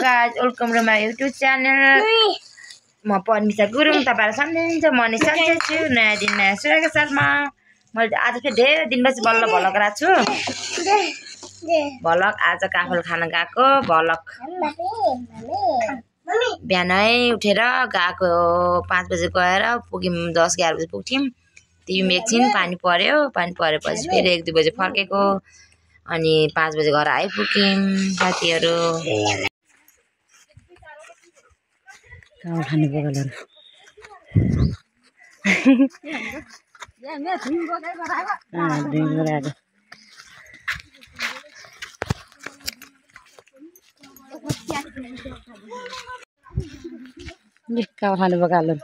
Guys welcome to my YouTube channel. म पर्मिसा गुरुङ, तपाईहरु सम्झिनुहुन्छ म नि सन्चै छु। नयाँ दिन नयाँ सुरका साथमा मैले आज फेरि धेरै दिनपछि बल्ल भलक गराएको छु। भलक आज काफल खान गएको भलक। बिहानै उठेर गएको 5 बजे गएर पुग्यौं 10-11 बजे पुग्थ्यौं। त्यही एकछिन पानी पर्यो, पानी परेपछि फेरि 1-2 बजे फर्केको अनि 5 बजे घर आइपुग्यौं साथीहरु। काफल खाने बगलहरु काफल खाने बगलहरु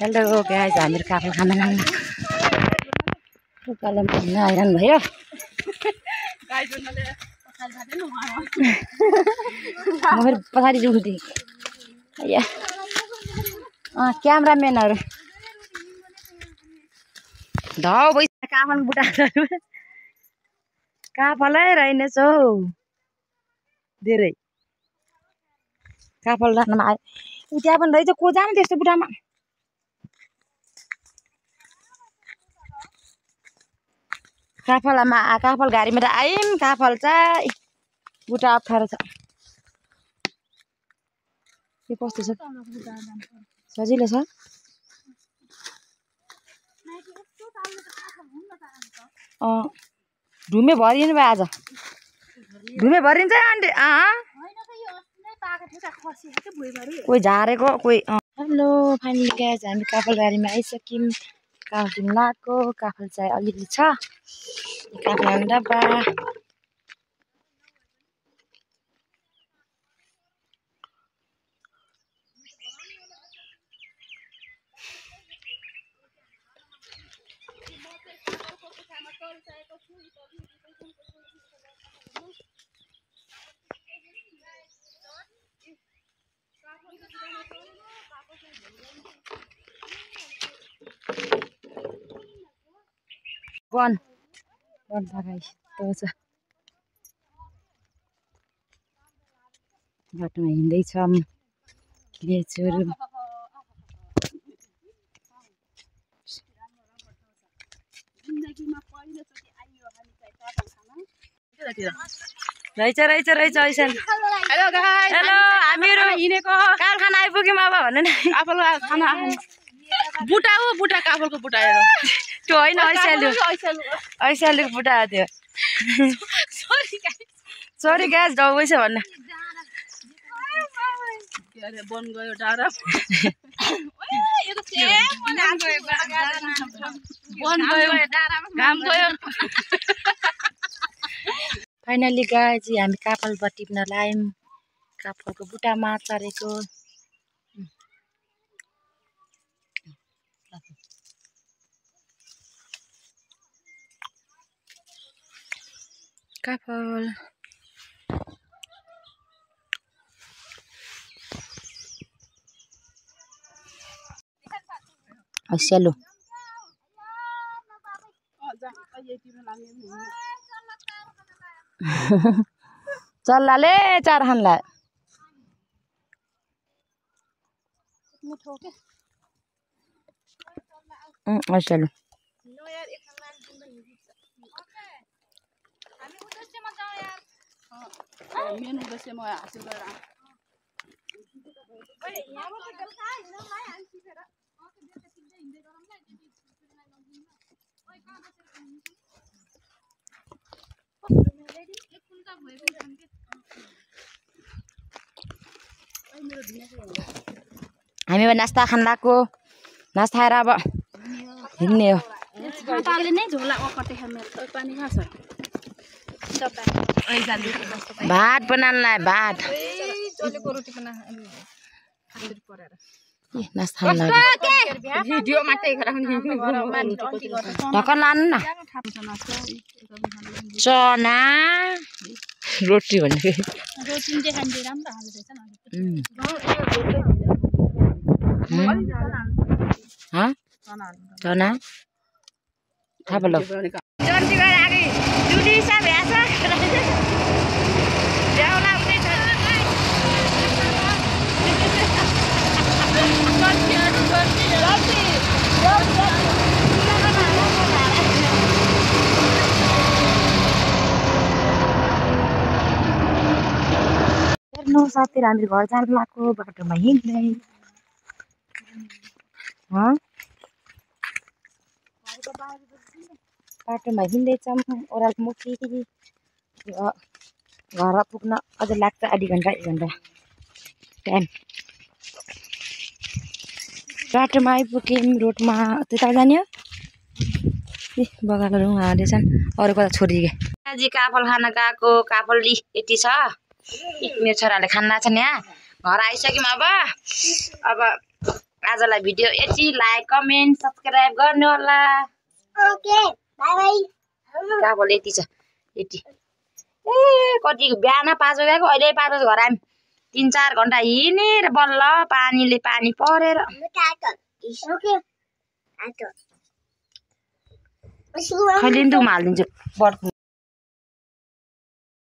हेलो गाइस, हामीहरु काफल खान लाग्नु। कालम खान आइरहनु भयो। म पछाडि जुल्थे क्यामराम्यानहरु धाउ भइ काफल बुटा काफलै रहेनछ हौ। धेरै काफल राख्नमा आयो। उता पनि रहेछ, को जाने त्यस्तो बुटामा। काफल गाडीमा त आइम, काफल चाहिँ बुटा अप्ठ्यारो छ। के कस्तो छ? सजिलो छ। ढुमे भरिनु भयो आज। ढुमे भरिन्छ आन्टी। कोही झारेको कोही। हेलो फाइनली गाइस, हामी काफल गाडीमा आइसक्यौं। काफल किन्न लागेको। काफल चाहिँ अलिअलि छ। काफल डब्बा बन गाइस छ। बाटोमा हिँड्दैछौँ लेचुहरू। रहेछ ऐसन। हेलो गाइस, हेलो हामीहरु हिँडेको काफल खान आइपुग्यौं। अब भन्नु न, काफल खाना बुटा हो, बुटा काफलको बुटा हेर। त्यो हैन, ऐसालुको बुटा हो त्यो। सरी गाइस, जाउ छ भन्न। बन गयो डाँडा। घाम गयो। फाइनली गाइस, हामी काफल टिप्न लायौं। काफलको बुटामा चरेको काफल। सेलो चल्लाले चार खानला। सेलो मेन उद्देश्यमा हासिल गरेर हामी अब नास्ता खान लाग्यो। नास्ता खाएर अब हिँड्ने हो। भात बनाउनलाई भात नास्ता खान लाग्यो। ढक्कन लानु न। चना रोटी भन्ने चना थाहा दिशा भ्याछ ल्याउला उतै छ हेर्नु साथीहरु हामी घर जान लाग्यो बाटोमा हिँड्दै बाटोमा हिँड्दैछौँ ओह्रालो मुखी घर पुग्न अझ लाग्छ आधी घन्टा 1 घन्टा टाइम बाटोमा आइपुग्यौँ रोडमा त्यता जाने हो बगालहरू हालेछन् अरू कता छोडिदिए आजी काफल खान गएको काफल यति छ मेरो छोराले खान छ नि घर आइसक्यौँ अब आजलाई भिडियो यति लाइक कमेन्ट सब्स्क्राइब गर्नु होला ओके बाइ बाइ काफल यति छ यति ए कति बिहान 5 बजे गएको अहिले 5 बजे घर आयौँ 3-4 घन्टा हिँडेर बल्ल पानी परेर खैले नि त हालिदिन्छु